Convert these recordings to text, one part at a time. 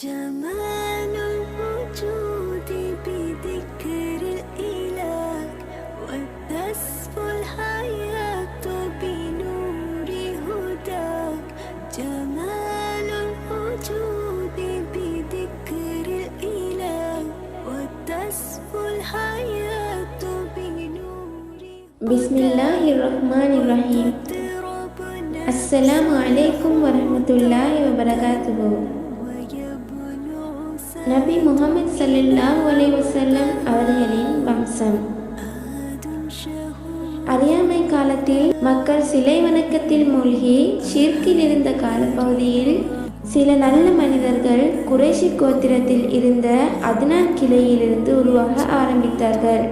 جمال الوجود بذكر الإله وتصفو الحياة بنور هداك جمال الوجود بذكر الإله وتصفو الحياة بنور بسم الله الرحمن الرحيم. அஸ்ஸலாமு அலைக்கும் வரஹ்மத்துல்லாஹி வபரகாத்துஹு. நபி முஹம்மது ஸல்லல்லாஹு அலைஹி வஸல்லம் அவர்களின் வம்சம். அறியாமை காலத்தில் மக்கள் சிலை வணக்கத்தில் மூழ்கி ஷிர்கில் இருந்த காலப்பகுதியில் சில நல்ல மனிதர்கள் குறைஷி கோத்திரத்தில் இருந்த அத்னான் கிளையிலிருந்து உருவாக ஆரம்பித்தார்கள்.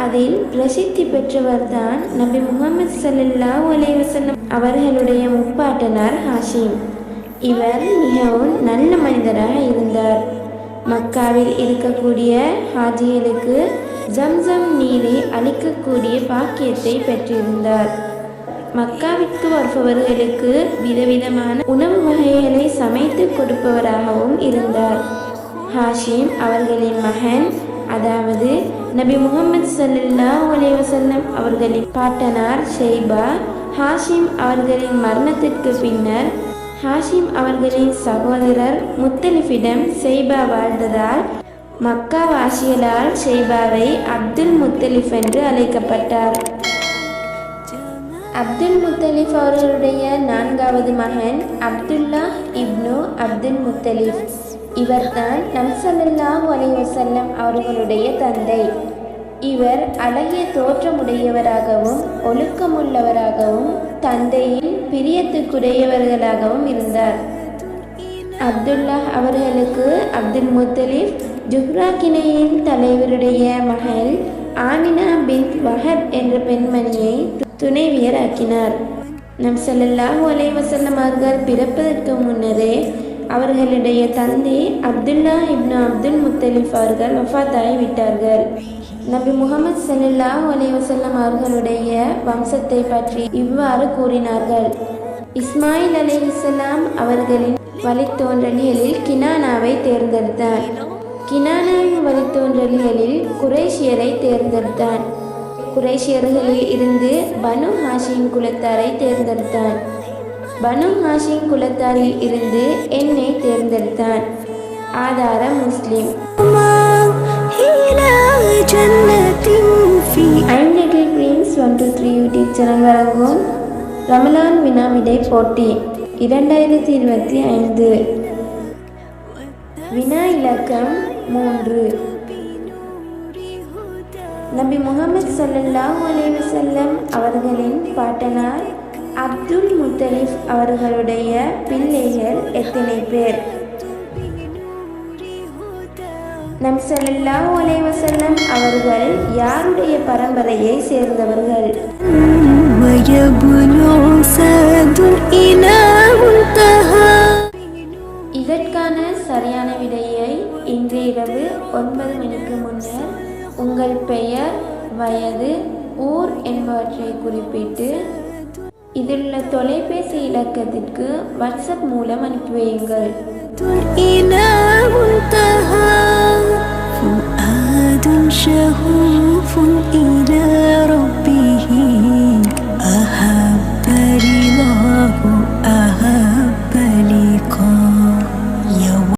அதில் பிரசித்தி பெற்றவர்தான் நபி முஹம்மது ஸல்லல்லாஹு அலைஹி வஸல்லம் அவர்களுடைய முப்பாட்டனார் ஹாஷிம். இவர் மிகவும் நல்ல மனிதராக இருந்தார். மக்காவில் இருக்கக்கூடிய ஹாஜிகளுக்கு ஜம்சம் நீரை அளிக்கக்கூடிய பாக்கியத்தை பெற்றிருந்தார். மக்காவிற்கு வருபவர்களுக்கு விதவிதமான உணவு வகைகளை சமைத்து கொடுப்பவராகவும் இருந்தார். ஹாஷிம் அவர்களின் மகன், அதாவது நபி முஹம்மது ஸல்லல்லாஹு அலைஹி வஸல்லம் அவர்களின் பாட்டனார் ஷைபா, ஹாஷிம் அவர்களின் மரணத்திற்கு பின்னர் ஹாஷிம் அவர்களின் சகோதரர் முத்தலிஃபிடம் ஷைபா வாழ்ந்ததால் மக்கா வாசிகளால் ஷைபாவை அப்துல் முத்தலிஃப் என்று அழைக்கப்பட்டார். அப்துல் முத்தலிஃப் அவர்களுடைய நான்காவது மகன் அப்துல்லா இப்னு அப்துல் முத்தலிஃப். இவர்தான் நபி ஸல்லல்லாஹு அலைஹி வஸல்லம் அவர்களுடைய தந்தை. இவர் அழகிய தோற்றமுடையவராகவும் ஒழுக்கமுள்ளவராகவும் தந்தையின் பிரியத்துக்குரியவர்களாகவும் இருந்தார். அப்துல்லா அவர்களுக்கு அப்துல் முத்தலிஃப் ஜுஹ்ராக்கினையின் தலைவருடைய மகள் ஆமினா பின்த் வஹப் என்ற பெண்மணியை துணைவியராக்கினார். நபி ஸல்லல்லாஹு அலைஹி வஸல்லம் அவர்கள் பிறப்பதற்கு முன்னரே அவர்களுடைய தந்தை அப்துல்லா இப்னு அப்துல் முத்தலிஃப் அவர்கள் வஃபாத்தாகி விட்டார்கள். நபி முஹம்மது ஸல்லல்லாஹு அலைஹி வஸல்லம் அவர்களுடைய வம்சத்தை பற்றி இவ்வாறு கூறினார்கள். இஸ்மாயில் அலைஹிஸ்ஸலாம் அவர்களின் வழித்தோன்றல்களில் கினானாவை தேர்ந்தெடுத்தான். கினானாவின் வழித்தோன்றல்களில் குறைஷியரை தேர்ந்தெடுத்தான். குறைஷியர்களில் இருந்து பனு ஹாஷிம் குலத்தாரை தேர்ந்தெடுத்தான். பனு ஹாஷிம் குலத்தாரில் இருந்து என்னை தேர்ந்தெடுத்தான். ஆதாரம் முஸ்லிம். ஐன்லிட்டில் பிரின்ஸ் 123 யூடியூப் சேனல் வழங்கும் ரமலான் வினாவிடை போட்டி 2025. வினா இலக்கம் 3. நபி முஹம்மது ஸல்லல்லாஹு அலைஹி வஸல்லம் அவர்களின் பாட்டனார் அப்துல் முத்தலிஃப் அவர்களுடைய பிள்ளைகள் எத்தனை பேர்? நபி ஸல்லல்லாஹு அலைஹி வஸல்லம் அவர்கள் யாருடைய பரம்பரையை சேர்ந்தவர்கள்? இதற்கான சரியான விடையை இன்று இரவு 9 மணிக்கு முன்னர் உங்கள் பெயர், வயது, ஊர் என்பவற்றை குறிப்பிட்டு இதிலுள்ள தொலைபேசி இலக்கத்திற்கு வாட்ஸ்அப் மூலம் அனுப்பி வையுங்கள். فؤاد شغوف